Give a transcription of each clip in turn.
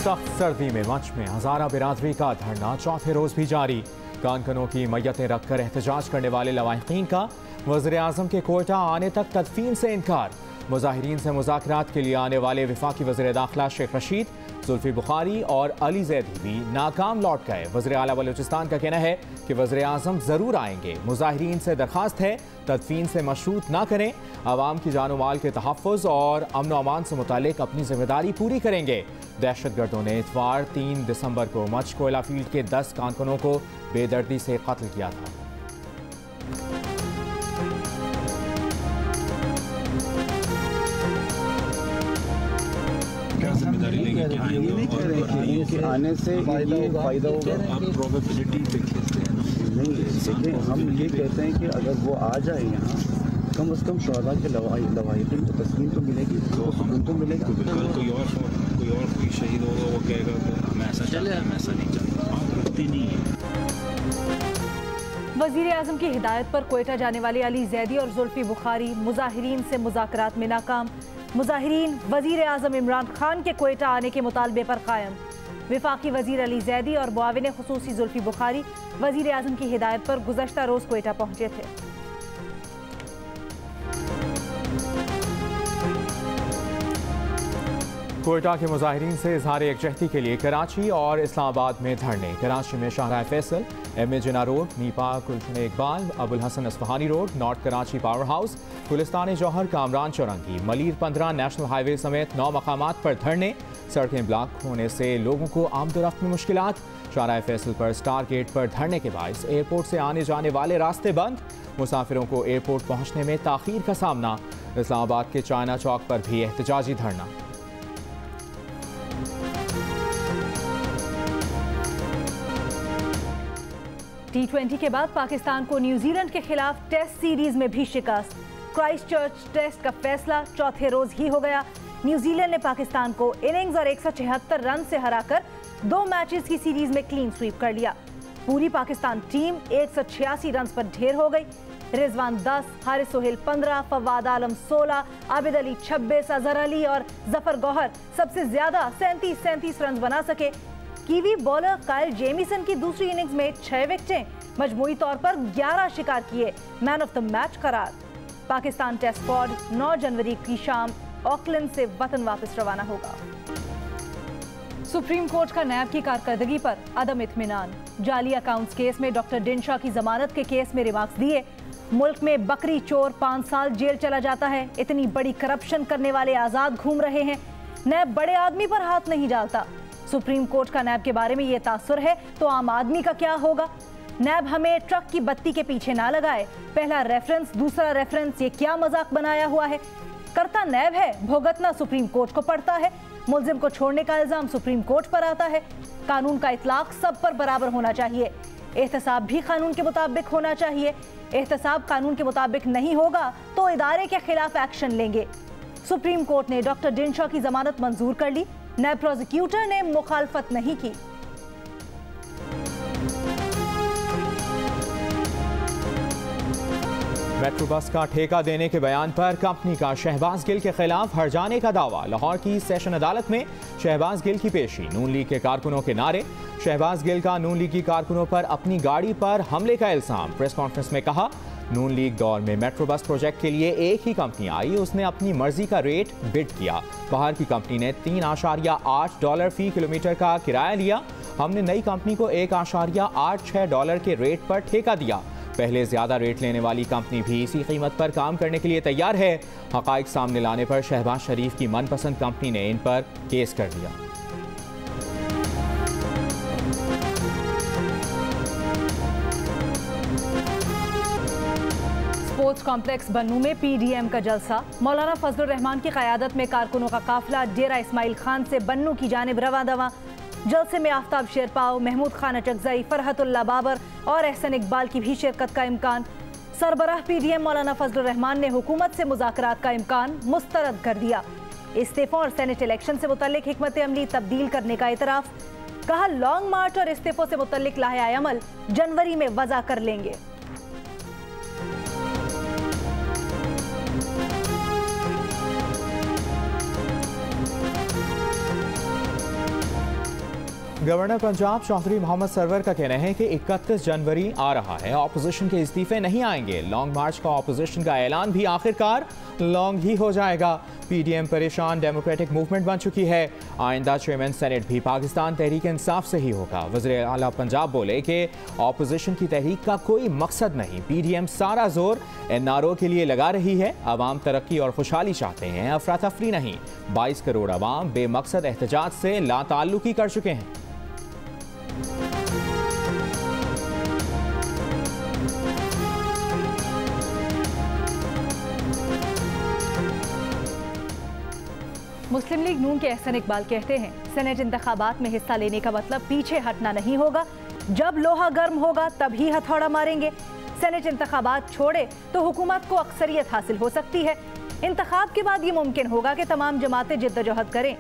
सख्त सर्दी में मंच में हजारा बिरादरी का धरना चौथे रोज भी जारी। कानकनों की मैयतें रखकर एहतजाज करने वाले लवाहिकीन का वज़ीर आज़म के कोयटा आने तक तदफीन से इनकार। मुजाहिरीन से मुज़ाकरात के लिए आने वाले वफाकी वज़ीर दाखिला शेख रशीद, जुल्फी बुखारी और अली ज़ैदी भी नाकाम लौट गए। वज़ीर आला बलूचिस्तान का कहना है कि वज़ीर आज़म ज़रूर आएंगे। मुजाहिरीन से दरख्वास्त है तदफीन से मशरूत ना करें, आवाम की जानो माल के तहफ़्फ़ुज़ और अमन व अमान से मुतालिक अपनी जिम्मेदारी पूरी करेंगे। दहशतगर्दों ने इतवार 3 दिसंबर को मच कोयला फील्ड के 10 कारकुनों को बेदर्दी से कत्ल किया था। आने से फायदा होगा। आप प्रोबेबिलिटी नहीं देखें, हम ये कहते हैं कि अगर वो आ जाए यहाँ कम से कम शोहदा के लवाहिकीन को तस्लीम तो मिलेगी, सुकून तो मिलेगा। कोई शहीद होगा वो कहेगा कि हम ऐसा चले, हम ऐसा नहीं चलते नहीं है। वज़ीर आज़म की हिदायत पर कोयटा जाने वाले अली ज़ैदी और जुल्फी बुखारी मुजाहिरीन से मुज़ाकरात में नाकाम। मुजाहिरीन वज़ीर आज़म इमरान खान के कोयटा आने के मुतालबे पर कायम। वफाकी वज़ीर अली ज़ैदी और मुआविन खुसूसी जुल्फी बुखारी वज़ीर आज़म की हिदायत पर गुज़श्ता रोज़ कोयटा पहुँचे थे। कोयटा के मुजाहिरीन से इजहार यकजहती के लिए कराची और इस्लामाबाद में धरने। कराची में Shahrah Faisal, M A Jinnah road, NIPA Gulshan Iqbal, Abul Hasan Isphahani road, north Karachi power house, Gulistan Jauhar, Kamran Chowrangi, Malir 15 national highway समेत 9 मकामात पर धरने। सड़कें ब्लॉक होने से लोगों को आमदोरफ्त में मुश्किलात। शाहराह फैसल पर स्टार गेट पर धरने के बायस एयरपोर्ट से आने जाने वाले रास्ते बंद। मुसाफिरों को एयरपोर्ट पहुँचने में ताखीर का सामना। इस्लामाबाद के चाइना चौक पर भी एहतजाजी धरना। T20 के बाद पाकिस्तान को न्यूजीलैंड के खिलाफ टेस्ट सीरीज में भी शिकस्त। क्राइस्टचर्च टेस्ट का फैसला चौथे रोज ही हो गया। न्यूजीलैंड ने पाकिस्तान को इनिंग्स और 176 रन से हराकर 2 मैचेस की सीरीज में क्लीन स्वीप कर लिया। पूरी पाकिस्तान टीम 186 रन पर ढेर हो गई। रिजवान 10, हारिस सोहेल 15, फवाद आलम 16, आबिद अली 26, अजहर अली और जफर गौहर सबसे ज्यादा 37 रन बना सके। कीवी बॉलर काइल जेमिसन की दूसरी इनिंग्स में 6 विकेटें, मजमूई तौर पर 11 शिकार किए, मैन ऑफ द मैच करार। पाकिस्तान टेस्ट स्क्वाड 9 जनवरी की शाम ऑकलैंड से वतन वापस रवाना होगा। सुप्रीम कोर्ट का नैब की कारकर्दगी पर अदम इत्मीनान। जाली अकाउंट्स केस में डॉक्टर डिनशा की जमानत के केस में रिमार्क्स दिए। मुल्क में बकरी चोर 5 साल जेल चला जाता है। इतनी बड़ी करप्शन करने वाले आजाद घूम रहे हैं। नैब बड़े आदमी पर हाथ नहीं डालता। सुप्रीम कोर्ट का नैब के बारे में ये तासुर है तो आम आदमी का क्या होगा। नैब हमें ट्रक की बत्ती के पीछे ना लगाए। पहला रेफरेंस दूसरा रेफरेंस, ये क्या मजाक बनाया हुआ है। करता नैब है, भुगतना सुप्रीम कोर्ट को पड़ता है। मुलजिम को छोड़ने का इल्जाम सुप्रीम कोर्ट पर आता है। कानून का इतलाक सब पर बराबर होना चाहिए। एहतसाब भी कानून के मुताबिक होना चाहिए। एहतसाब कानून के मुताबिक नहीं होगा तो इदारे के खिलाफ एक्शन लेंगे। सुप्रीम कोर्ट ने डॉक्टर डिनशा की जमानत मंजूर कर ली। नैब प्रोसिक्यूटर ने मुखालफत नहीं की। मेट्रो बस का ठेका देने के बयान पर कंपनी का शहबाज गिल के खिलाफ हर्जाने का दावा। लाहौर की सेशन अदालत में शहबाज गिल की पेशी। नून लीग के कारकुनों के नारे। शहबाज गिल का नून लीगी कारकुनों पर अपनी गाड़ी पर हमले का इल्जाम। प्रेस कॉन्फ्रेंस में कहा, नून लीग दौर में मेट्रो बस प्रोजेक्ट के लिए एक ही कंपनी आई, उसने अपनी मर्जी का रेट बिड किया। बाहर की कंपनी ने $3.8 फी किलोमीटर का किराया लिया। हमने नई कंपनी को $1.86 के रेट पर ठेका दिया। पहले ज्यादा रेट लेने वाली कंपनी भी इसी कीमत पर काम करने के लिए तैयार है। हकाइक सामने लाने पर शहबाज शरीफ की मनपसंद कंपनी ने इन पर केस कर दिया। स्पोर्ट्स कॉम्प्लेक्स बन्नू में पीडीएम का जलसा। मौलाना फजलुर रहमान की क़यादत में कारकुनों का काफिला डेरा इस्माइल खान से बन्नू की जानिब रवा दवा। जलसे में आफ्ताब शेरपाव, महमूद खान अचकजई, फरहतुल्ला बाबर और एहसन इकबाल की भी शिरकत का इम्कान। सरबराह पीडीएम मौलाना फजलुर रहमान ने हुकूमत से मुज़ाकरात का इम्कान मुस्तरद कर दिया। इस्तीफों और सेनेट इलेक्शन से मुतल्लिक हिकमत अमली तब्दील करने का इतराफ़। कहा, लॉन्ग मार्च और इस्तीफों से मुतल्लिक लाहे अमल जनवरी में वज़ा कर लेंगे। गवर्नर पंजाब चौधरी मोहम्मद सरवर का कहना है कि 31 जनवरी आ रहा है, ऑपोजिशन के इस्तीफे नहीं आएंगे। लॉन्ग मार्च का ऑपोजिशन का ऐलान भी आखिरकार लॉन्ग ही हो जाएगा। पीडीएम परेशान डेमोक्रेटिक मूवमेंट बन चुकी है। आइंदा चेयरमैन सेनेट भी पाकिस्तान तहरीक इंसाफ से ही होगा। वज़ीर आला पंजाब बोले कि ऑपोजिशन की तहरीक का कोई मकसद नहीं, पीडीएम सारा जोर एनआरओ के लिए लगा रही है। अवाम तरक्की और खुशहाली चाहते हैं, अफरा तफरी नहीं। 22 करोड़ अवाम बेमकसद एहतजाज से लाताल्लुकी कर चुके हैं। मुस्लिम लीग नून के एहसन इकबाल कहते हैं, सेनेट इंतखाबात में हिस्सा लेने का मतलब पीछे हटना नहीं होगा। जब लोहा गर्म होगा तभी हथौड़ा मारेंगे। सेनेट इंतखाबात छोड़े तो हुकूमत को अक्सरियत हासिल हो सकती है। इंतखाब के बाद ये मुमकिन होगा कि तमाम जमातें जिद्दोजहद करें।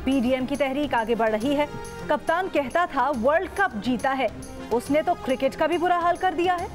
पीडीएम की तहरीक आगे बढ़ रही है। कप्तान कहता था वर्ल्ड कप जीता है, उसने तो क्रिकेट का भी बुरा हाल कर दिया है।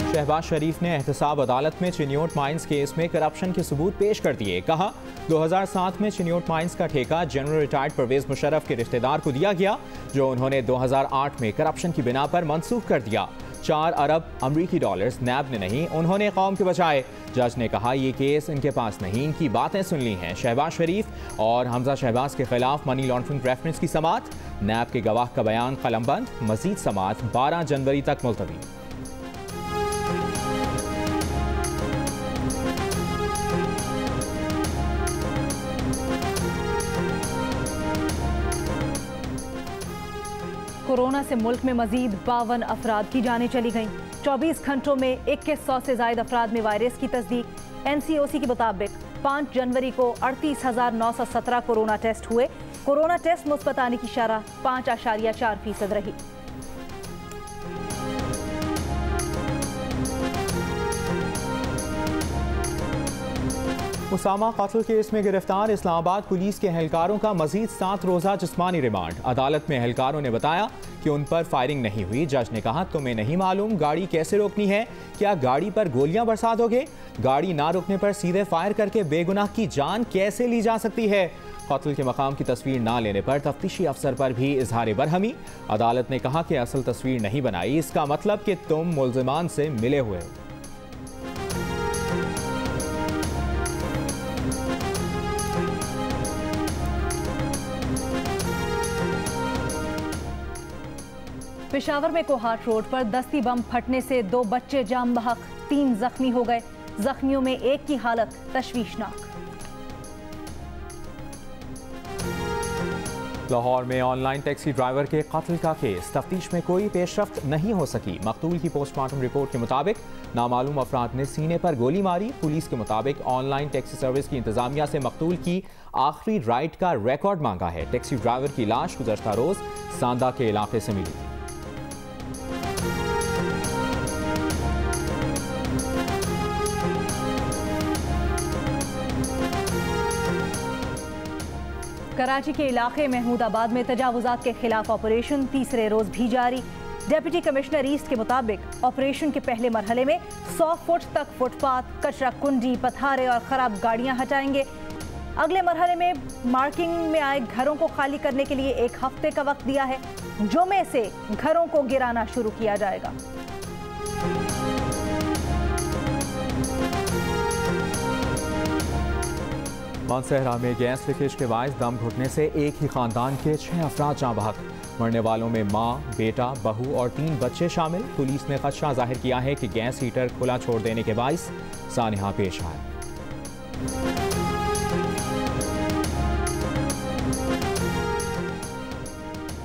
शहबाज शरीफ ने एहतसाब अदालत में चिन्योट माइंस केस में करप्शन के सबूत पेश कर दिए। कहा 2007 में चिन्योट माइंस का ठेका जनरल रिटायर्ड परवेज मुशर्रफ के रिश्तेदार को दिया गया, जो उन्होंने 2008 में करप्शन की बिना पर मनसूख कर दिया। 4 अरब अमरीकी डॉलर्स नैब ने नहीं, उन्होंने कौम के बचाए। जज ने कहा ये केस इनके पास नहीं, इनकी बातें सुन ली हैं। शहबाज शरीफ और हमजा शहबाज के खिलाफ मनी लॉन्ड्रिंग रेफरेंस की समाअत। नैब के गवाह का बयान कलमबंद। मजीद समाअत 12 जनवरी तक मुलतवी। कोरोना से मुल्क में मजीद 52 अफराद की जानें चली गईं। 24 घंटों में 2100 से ज्यादा अफराद में वायरस की तस्दीक। एनसीओसी के मुताबिक 5 जनवरी को 38,917 कोरोना टेस्ट हुए। कोरोना टेस्ट मुस्बत आने की शरह 5.4% रही। उसामा कत्ल केस में गिरफ्तार इस्लामाबाद पुलिस के एहलकारों का मजीद 7 रोज़ा जिस्मानी रिमांड। अदालत में एहलकारों ने बताया कि उन पर फायरिंग नहीं हुई। जज ने कहा तुम्हें नहीं मालूम गाड़ी कैसे रोकनी है, क्या गाड़ी पर गोलियां बरसा दोगे? गाड़ी ना रुकने पर सीधे फायर करके बेगुनाह की जान कैसे ली जा सकती है? कत्ल के मकाम की तस्वीर ना लेने पर तफ्तीशी अफसर पर भी इजहार बरहमी। अदालत ने कहा कि असल तस्वीर नहीं बनाई, इसका मतलब कि तुम मुल्जिमान से मिले हुए हो। पेशावर में कोहाट रोड पर दस्ती बम फटने से 2 बच्चे जाम बहक, 3 जख्मी हो गए। जख्मियों में एक की हालत तशवीशनाक। लाहौर में ऑनलाइन टैक्सी ड्राइवर के कत्ल का केस, तफ्तीश में कोई पेशरफ्त नहीं हो सकी। मकतूल की पोस्टमार्टम रिपोर्ट के मुताबिक नामालूम अफराद ने सीने पर गोली मारी। पुलिस के मुताबिक ऑनलाइन टैक्सी सर्विस की इंतजामिया से मकतूल की आखिरी राइड का रिकॉर्ड मांगा है। टैक्सी ड्राइवर की लाश गुज़श्ता रोज सांदा के इलाके से मिली। कराची के इलाके महमूदाबाद में तजावुजात के खिलाफ ऑपरेशन तीसरे रोज भी जारी। डिप्टी कमिश्नर ईस्ट के मुताबिक ऑपरेशन के पहले मरहले में 100 फुट तक फुटपाथ, कचरा कुंडी, पथारे और खराब गाड़ियां हटाएंगे। अगले मरहले में मार्किंग में आए घरों को खाली करने के लिए 1 हफ्ते का वक्त दिया है, जो में से घरों को गिराना शुरू किया जाएगा। मानसहरा में गैस लीकेज के बायस दम घुटने से एक ही खानदान के 6 अफराद जाँ बहक। मरने वालों में माँ, बेटा, बहू और 3 बच्चे शामिल। पुलिस ने खदशा जाहिर किया है कि गैस हीटर खुला छोड़ देने के बायस सानहा पेश आए।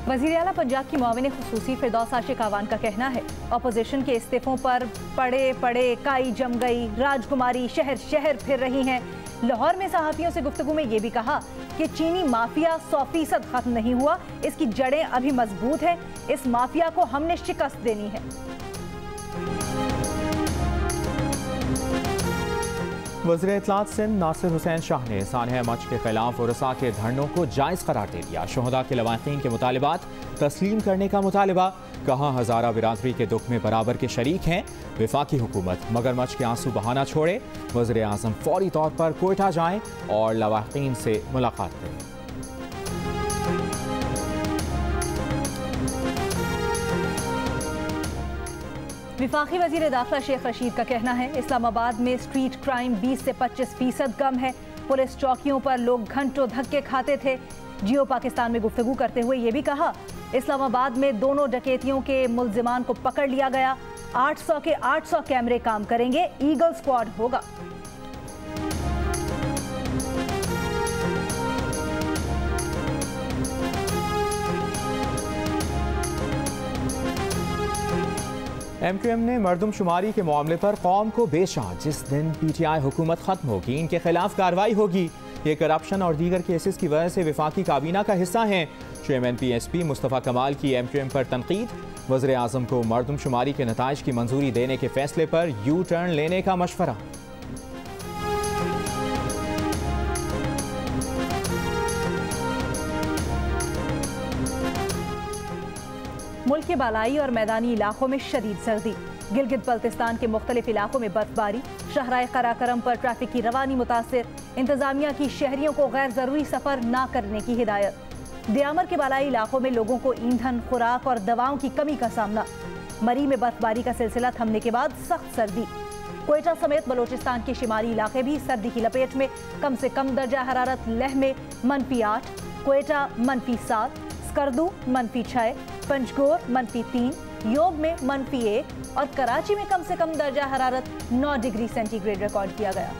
वज़ीर आला पंजाब की मुआविन खुसूसी फिरदौस आशिक आवान का कहना है अपोजिशन के इस्तीफों पर पड़े पड़े काई जम गई। राजकुमारी शहर शहर फिर रही हैं। लाहौर में सहाफ़ियों से गुफ्तगू में ये भी कहा कि चीनी माफिया 100% खत्म नहीं हुआ, इसकी जड़ें अभी मजबूत हैं। इस माफिया को हमने शिकस्त देनी है। वज़ीर इत्तलात सिंध नासिर हुसैन शाह ने सानह मच के खिलाफ उरसा के धरनों को जायज़ करार दे दिया। शुहदा के लवाहिकीन के मुतालिबात तस्लीम करने का मुतालबा। कहा हज़ारा बिरादरी के दुख में बराबर के शरीक हैं। वफाकी हुकूमत मगरमच्छ के आंसू बहाना छोड़े। वज़ीर आज़म फौरी तौर पर कोयटा जाएं और लवाहिकीन से मुलाकात करें। विफाकी वजीर दाखिला शेख रशीद का कहना है इस्लामाबाद में स्ट्रीट क्राइम 20 से 25% कम है। पुलिस चौकियों पर लोग घंटों धक्के खाते थे। जियो पाकिस्तान में गुफ्तगू करते हुए ये भी कहा इस्लामाबाद में दोनों डकैतियों के मुल्जिमान को पकड़ लिया गया। 800 के 800 कैमरे काम करेंगे, ईगल स्क्वाड होगा। MQM ने मरदमशुमारी के मामले पर कौम को बेचा। जिस दिन PTI हुकूमत खत्म होगी इनके खिलाफ कार्रवाई होगी। ये करप्शन और दीगर केसेस की वजह से वफाकी काबीना का हिस्सा हैं। चेयरमैन PSP मुस्तफ़ा कमाल की MQM पर तनकीद। वज़ीर आज़म को मरदमशुमारी के नताइज की मंजूरी देने के फैसले पर यू टर्न लेने का मशवरा। मुल्क के बालाई और मैदानी इलाकों में शदीद सर्दी। गिलगित बल्तिस्तान के मुख्तलिफ इलाकों में बर्फबारी। शाहराह कराकरम पर ट्रैफिक की रवानी मुतासिर। इंतजामिया की शहरियों को गैर जरूरी सफर न करने की हिदायत। दियामर के बालाई इलाकों में लोगों को ईंधन, खुराक और दवाओं की कमी का सामना। मरी में बर्फबारी का सिलसिला थमने के बाद सख्त सर्दी। कोयटा समेत बलोचिस्तान के शिमाली इलाके भी सर्दी की लपेट में। कम से कम दर्जा हरारत लेह में -8, कोयटा -7, स्कर्दू -6, पंजगोर -3, योग में -1 और कराची में कम से कम दर्जा हरारत 9 डिग्री सेंटीग्रेड रिकॉर्ड किया गया।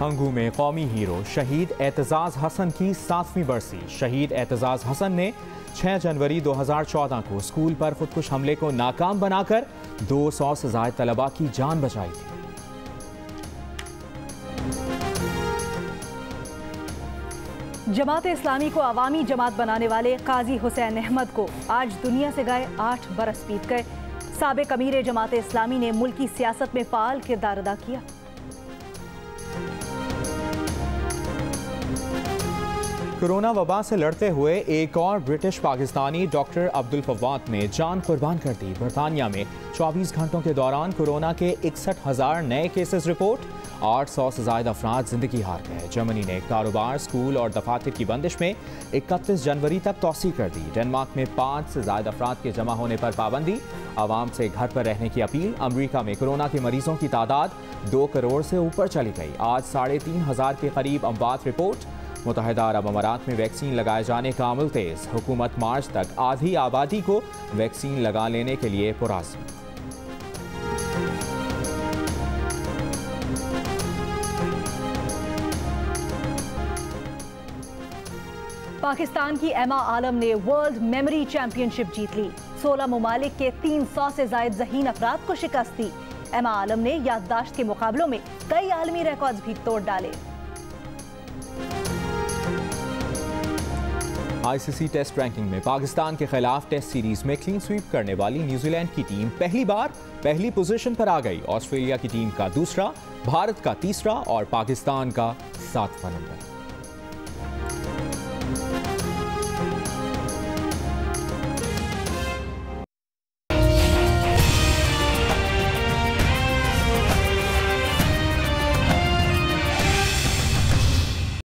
हंगू में कौमी हीरो शहीद एतजाज़ हसन की 7वीं बरसी। शहीद एतजाज़ हसन ने 6 जनवरी 2014 को स्कूल पर खुदकुश हमले को नाकाम बनाकर 200 से ज़ायद तलबा की जान बचाई थी। जमात इस्लामी को अवामी जमात बनाने वाले काजी हुसैन अहमद को आज दुनिया से गए 8 बरस बीत गए। साबिक अमीर जमात इस्लामी ने मुल्की सियासत में फाल किरदार अदा किया। कोरोना वबा से लड़ते हुए एक और ब्रिटिश पाकिस्तानी डॉक्टर अब्दुल फवाद ने जान कुर्बान कर दी। बरतानिया में 24 घंटों के दौरान कोरोना के 61,000 नए केसेस रिपोर्ट। 800 से ज़ायद अफराद जिंदगी हार गए। जर्मनी ने कारोबार, स्कूल और दफातर की बंदिश में 31 जनवरी तक तौसी कर दी। डेनमार्क में 5 से ज़ायद अफराद के जमा होने पर पाबंदी। आवाम से घर पर रहने की अपील। अमरीका में कोरोना के मरीजों की तादाद 2 करोड़ से ऊपर चली गई। आज 3,500 के करीब अमवात रिपोर्ट। मुत्तहिदा अरब अमारात में वैक्सीन लगाए जाने का अमल तेज। हुकूमत मार्च तक आधी आबादी को वैक्सीन लगा लेने के लिए पुरअज़्म। पाकिस्तान की एमा आलम ने वर्ल्ड मेमोरी चैंपियनशिप जीत ली। 16 ममालिक के 300 से ज़ायद ज़हीन अफराद को शिकस्त दी। एमा आलम ने याददाश्त के मुकाबलों में कई आलमी रिकॉर्ड्स भी तोड़ डाले। ICC टेस्ट रैंकिंग में पाकिस्तान के खिलाफ टेस्ट सीरीज में क्लीन स्वीप करने वाली न्यूजीलैंड की टीम पहली बार पहली पोजीशन पर आ गई। ऑस्ट्रेलिया की टीम का दूसरा, भारत का तीसरा और पाकिस्तान का 7वां नंबर।